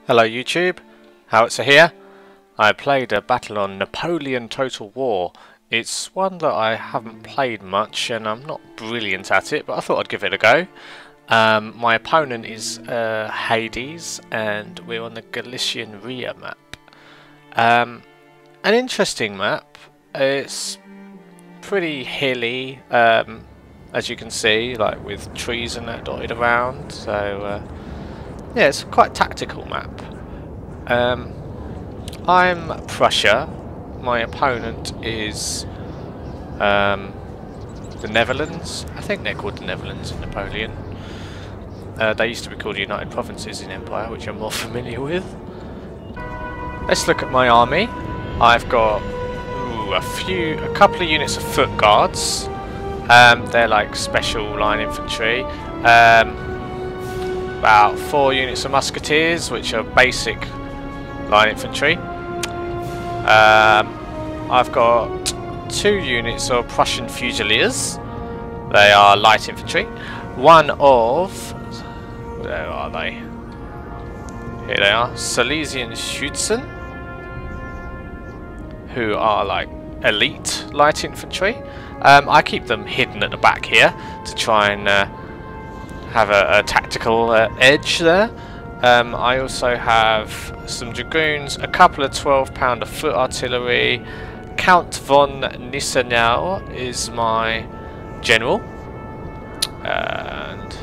Hello YouTube, Howitzer here. I played a battle on Napoleon Total War. It's one that I haven't played much and I'm not brilliant at it, but I thought I'd give it a go. My opponent is Hades and we're on the Galician Ria map. An interesting map. It's pretty hilly, as you can see, like with trees and that dotted around, so yeah, it's quite a tactical map. I'm Prussia. My opponent is the Netherlands. I think they're called the Netherlands in Napoleon. They used to be called United Provinces in Empire, which I'm more familiar with. Let's look at my army. I've got a couple of units of foot guards. They're like special line infantry. About 4 units of musketeers, which are basic line infantry. I've got 2 units of Prussian Fusiliers. They are light infantry. One of, where are they? Here they are, Silesian Schützen, who are like elite light infantry. I keep them hidden at the back here to try and have a tactical edge there. I also have some dragoons, a couple of 12-pounder foot artillery. Count von Gneisenau is my general, and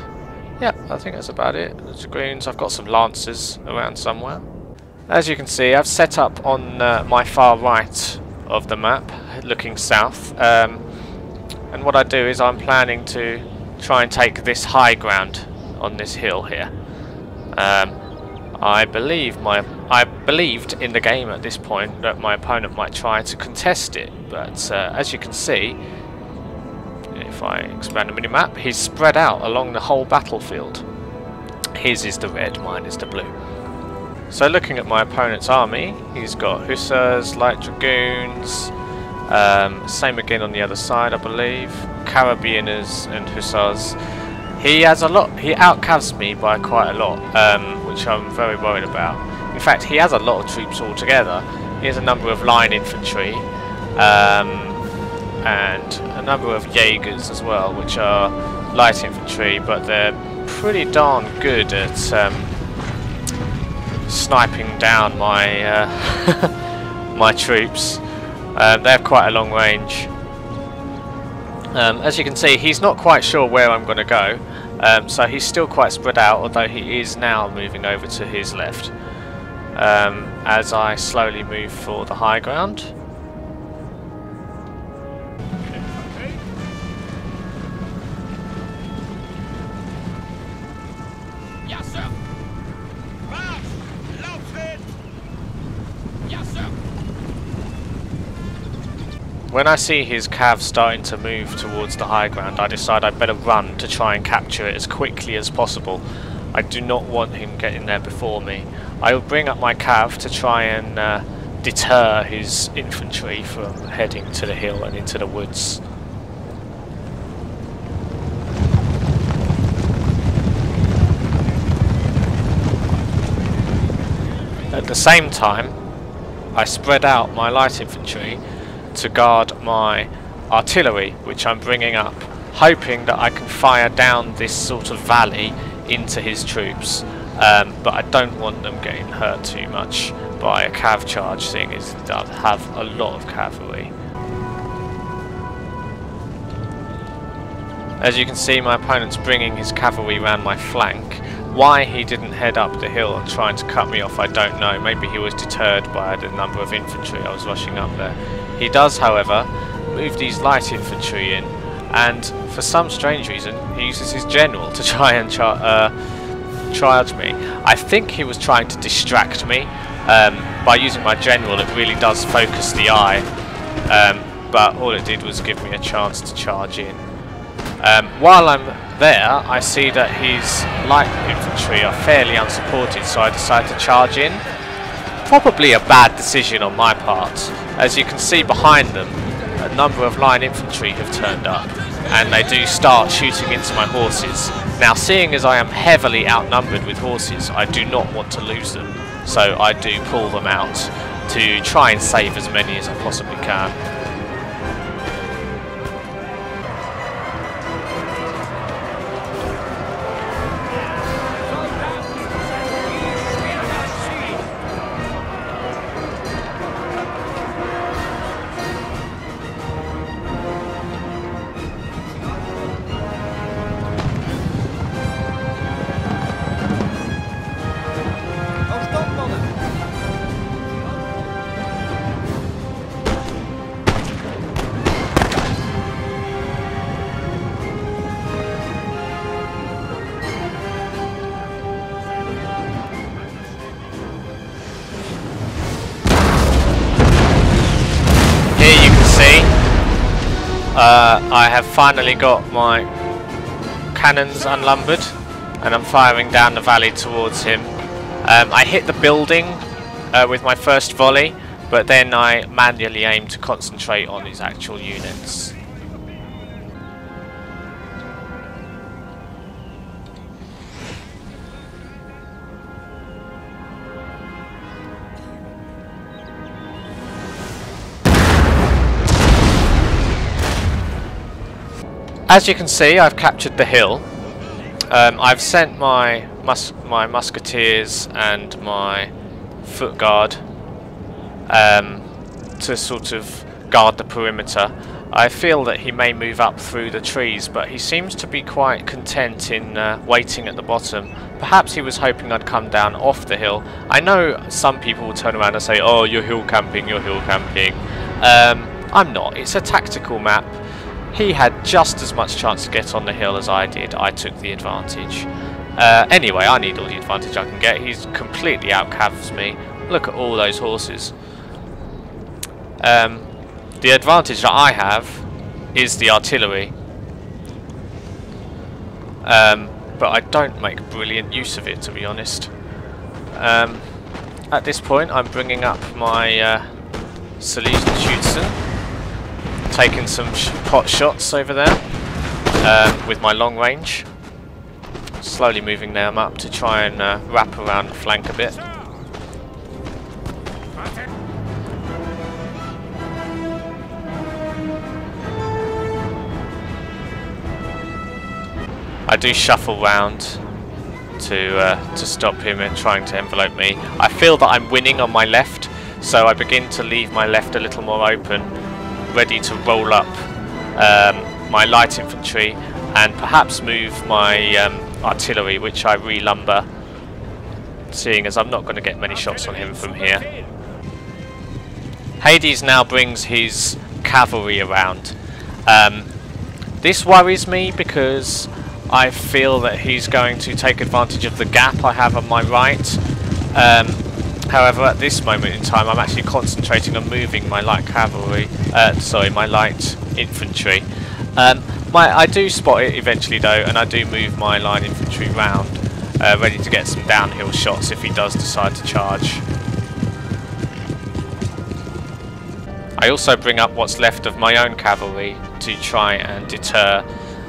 yeah, I think that's about it. The dragoons, I've got some lancers around somewhere. As you can see, I've set up on my far right of the map, looking south, and what I do is I'm planning to try and take this high ground on this hill here. I believed in the game at this point that my opponent might try to contest it, but as you can see, if I expand the minimap, he's spread out along the whole battlefield. His is the red, mine is the blue. So looking at my opponent's army, he's got hussars, light dragoons, same again on the other side I believe, carabiners and hussars. He has a lot, he outcavs me by quite a lot, which I'm very worried about. In fact, he has a lot of troops altogether. He has a number of line infantry, and a number of Jaegers as well, which are light infantry, but they're pretty darn good at sniping down my my troops. They have quite a long range. As you can see, he's not quite sure where I'm going to go, so he's still quite spread out, although he is now moving over to his left as I slowly move for the high ground. When I see his cav starting to move towards the high ground, I decide I'd better run to try and capture it as quickly as possible. I do not want him getting there before me. I will bring up my cav to try and deter his infantry from heading to the hill and into the woods. At the same time, I spread out my light infantry to guard my artillery, which I'm bringing up, hoping that I can fire down this sort of valley into his troops, but I don't want them getting hurt too much by a cav charge, seeing as I have a lot of cavalry. As you can see, my opponent's bringing his cavalry around my flank. Why he didn't head up the hill and trying to cut me off, I don't know. Maybe he was deterred by the number of infantry I was rushing up there. He does, however, move these light infantry in, and for some strange reason he uses his general to try and charge me. I think he was trying to distract me. By using my general, it really does focus the eye, but all it did was give me a chance to charge in. While I'm there, I see that his light infantry are fairly unsupported, so I decide to charge in. Probably a bad decision on my part. As you can see behind them, a number of line infantry have turned up, and they do start shooting into my horses. Now, seeing as I am heavily outnumbered with horses, I do not want to lose them. so I do pull them out to try and save as many as I possibly can. I have finally got my cannons unlumbered and I'm firing down the valley towards him. I hit the building with my first volley, but then I manually aim to concentrate on his actual units. As you can see, I've captured the hill. I've sent my musketeers and my foot guard to sort of guard the perimeter. I feel that he may move up through the trees, but he seems to be quite content in waiting at the bottom. Perhaps he was hoping I'd come down off the hill. I know some people will turn around and say, "Oh, you're hill camping, you're hill camping." I'm not. It's a tactical map. He had just as much chance to get on the hill as I did. I took the advantage. Anyway, I need all the advantage I can get. He's completely outcavs me. Look at all those horses. The advantage that I have is the artillery. But I don't make brilliant use of it, to be honest. At this point, I'm bringing up my Schützen. Taking some pot shots over there with my long range. Slowly moving them up to try and wrap around the flank a bit. I do shuffle round to stop him and trying to envelope me. I feel that I'm winning on my left, so I begin to leave my left a little more open, ready to roll up my light infantry and perhaps move my artillery, which I re-lumber, seeing as I'm not going to get many shots on him from here. Hades now brings his cavalry around. This worries me because I feel that he's going to take advantage of the gap I have on my right. However, at this moment in time, I'm actually concentrating on moving my light cavalry, my light infantry. I do spot it eventually though, and I do move my line infantry round, ready to get some downhill shots if he does decide to charge. I also bring up what's left of my own cavalry to try and deter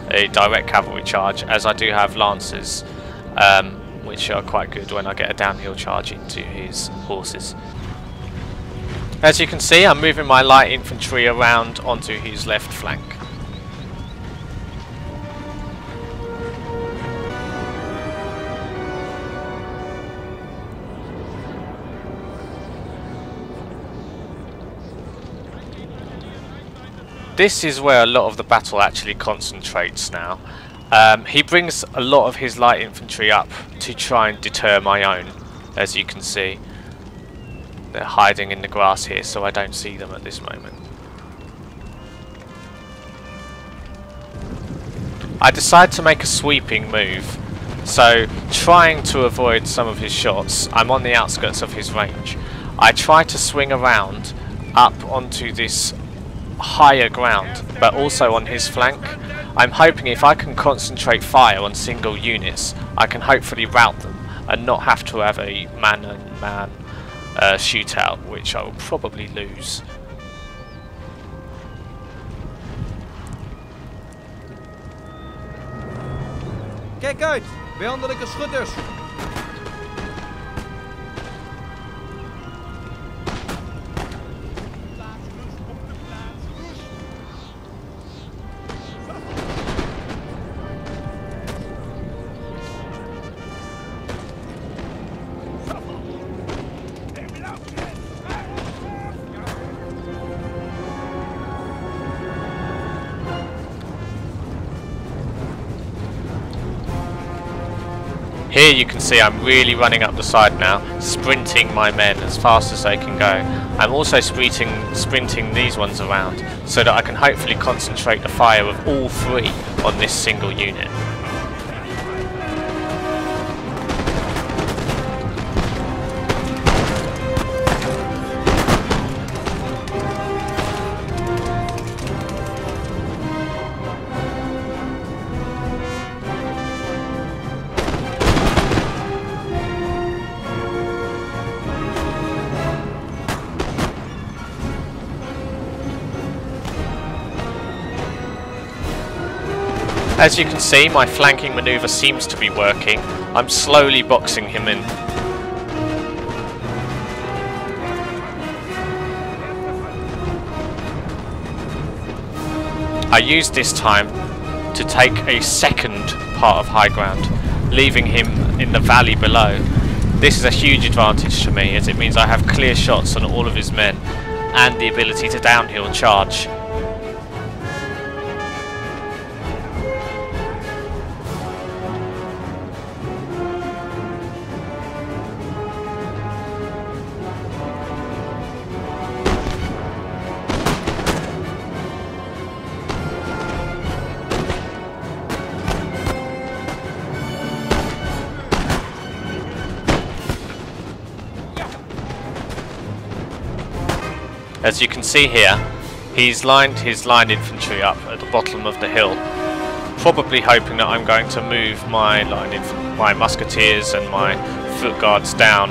a direct cavalry charge, as I do have lancers. Which are quite good when I get a downhill charge into his horses. As you can see, I'm moving my light infantry around onto his left flank. This is where a lot of the battle actually concentrates now. He brings a lot of his light infantry up to try and deter my own, as you can see. They're hiding in the grass here, so I don't see them at this moment. I decide to make a sweeping move, so trying to avoid some of his shots, I'm on the outskirts of his range. I try to swing around up onto this higher ground, but also on his flank. I'm hoping if I can concentrate fire on single units, I can hopefully rout them and not have to have a man-on-man shootout, which I will probably lose. Kijk uit, vijandelijke schutters! Here you can see I'm really running up the side now, sprinting my men as fast as they can go. I'm also sprinting these ones around so that I can hopefully concentrate the fire of all three on this single unit. As you can see, my flanking manoeuvre seems to be working. I'm slowly boxing him in. I used this time to take a second part of high ground, leaving him in the valley below. This is a huge advantage to me, as it means I have clear shots on all of his men and the ability to downhill charge. As you can see here, he's lined his line infantry up at the bottom of the hill, probably hoping that I'm going to move my my musketeers and my foot guards down,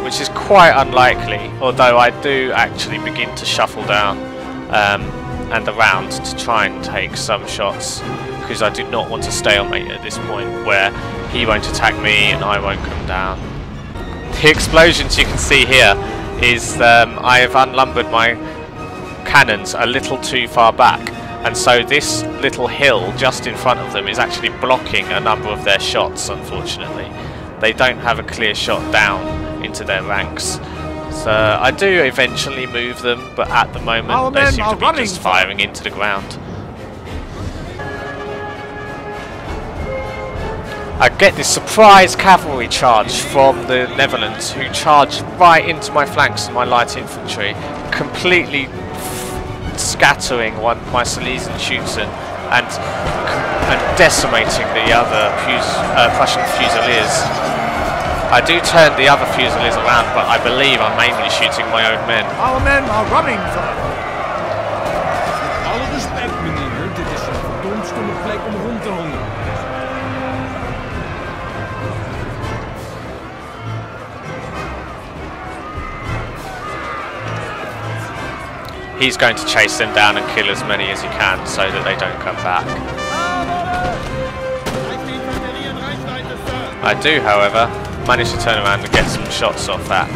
which is quite unlikely, although I do actually begin to shuffle down and around to try and take some shots, because I do not want to stalemate at this point where he won't attack me and I won't come down. The explosions you can see here is I have unlumbered my cannons a little too far back, and so this little hill just in front of them is actually blocking a number of their shots, unfortunately. They don't have a clear shot down into their ranks. So I do eventually move them, but at the moment they seem to be just firing into the ground. I get this surprise cavalry charge from the Netherlands, who charge right into my flanks and my light infantry, completely scattering my Silesian Schutzen and decimating the other Prussian Fusiliers. I do turn the other Fusiliers around, but I believe I'm mainly shooting my own men. Our men are running for it. Alle respect, meneer. Dit is een verdomd stomme plek om rond te hangen. He's going to chase them down and kill as many as he can so that they don't come back. I do, however, manage to turn around and get some shots off that.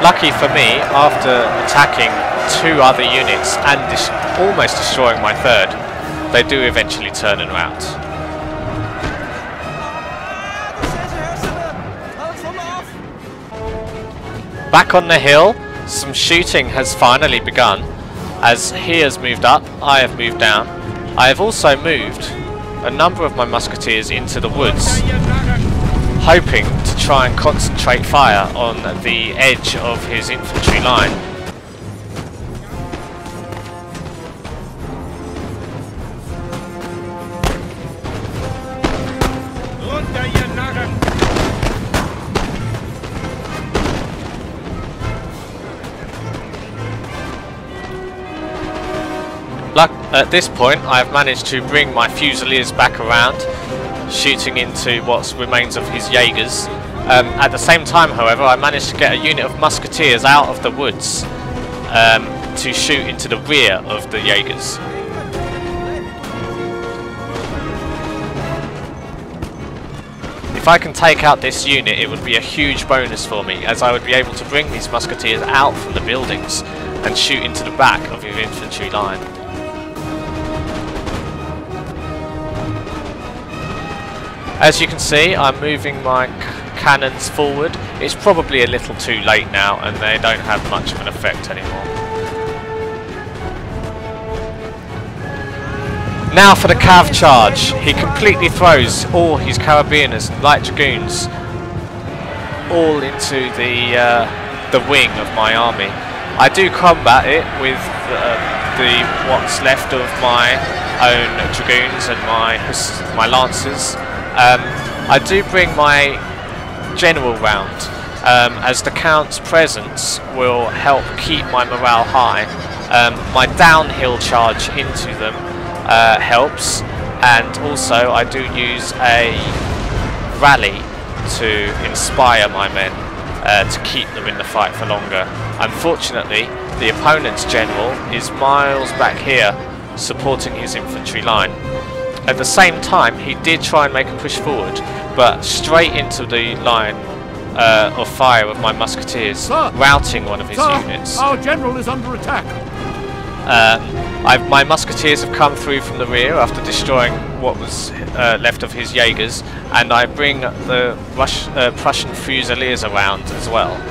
Lucky for me, after attacking two other units and almost destroying my third, they do eventually turn and rout. Back on the hill, some shooting has finally begun. As he has moved up, I have moved down. I have also moved a number of my musketeers into the woods, hoping to try and concentrate fire on the edge of his infantry line. At this point, I have managed to bring my Fusiliers back around, shooting into what remains of his Jaegers. At the same time, however, I managed to get a unit of musketeers out of the woods to shoot into the rear of the Jaegers. If I can take out this unit, it would be a huge bonus for me, as I would be able to bring these musketeers out from the buildings and shoot into the back of your infantry line. As you can see, I'm moving my cannons forward. It's probably a little too late now and they don't have much of an effect anymore. Now for the cav charge. He completely throws all his carabiners and light dragoons all into the wing of my army. I do combat it with what's left of my own dragoons and my lancers. I do bring my general round, as the Count's presence will help keep my morale high. My downhill charge into them helps, and also I do use a rally to inspire my men to keep them in the fight for longer. Unfortunately, the opponent's general is miles back here supporting his infantry line. At the same time, he did try and make a push forward, but straight into the line of fire of my musketeers, Sir! routing one of his Sir, units. our general is under attack. My musketeers have come through from the rear after destroying what was left of his Jaegers, and I bring the Prussian Fusiliers around as well.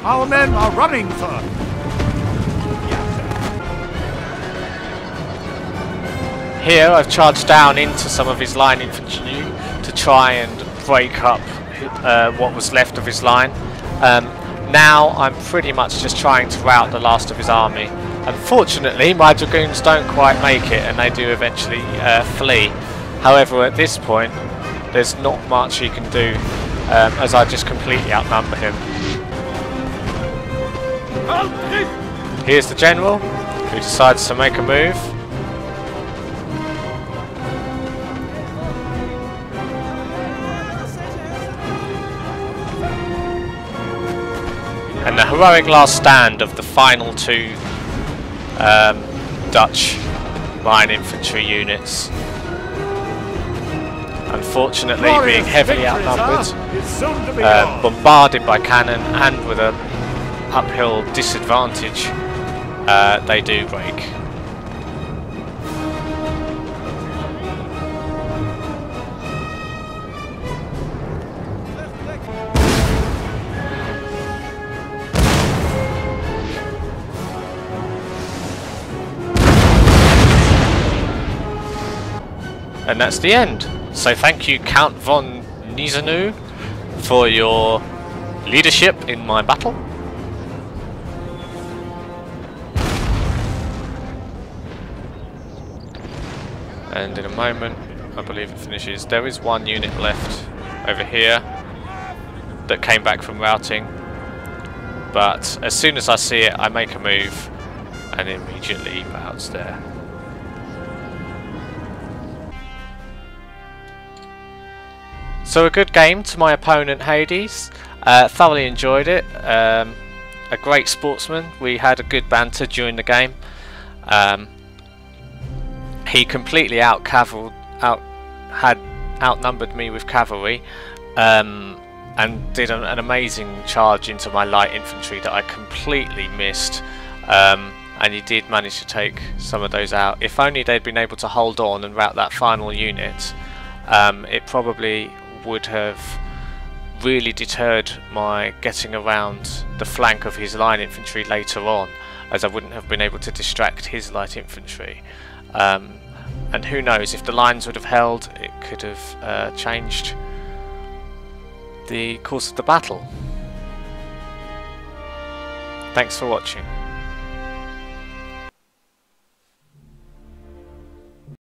Our men are running, sir. Here I've charged down into some of his line infantry to try and break up what was left of his line. Now I'm pretty much just trying to rout the last of his army. Unfortunately, my dragoons don't quite make it and they do eventually flee. However, at this point there's not much he can do, as I just completely outnumber him. Here's the general, who decides to make a move. And the heroic last stand of the final two Dutch line infantry units. Unfortunately, being heavily outnumbered, bombarded by cannon and with a uphill disadvantage, they do break. And that's the end. So thank you, Count von Gneisenau, for your leadership in my battle. And in a moment, I believe it finishes. There is one unit left over here that came back from routing, but as soon as I see it, I make a move and immediately routs there. So a good game to my opponent Hades. Thoroughly enjoyed it. A great sportsman. We had a good banter during the game. He completely outnumbered me with cavalry, and did an amazing charge into my light infantry that I completely missed. And he did manage to take some of those out. If only they'd been able to hold on and rout that final unit, it probably would have really deterred my getting around the flank of his line infantry later on, as I wouldn't have been able to distract his light infantry. And who knows, if the lines would have held, it could have changed the course of the battle. Thanks for watching.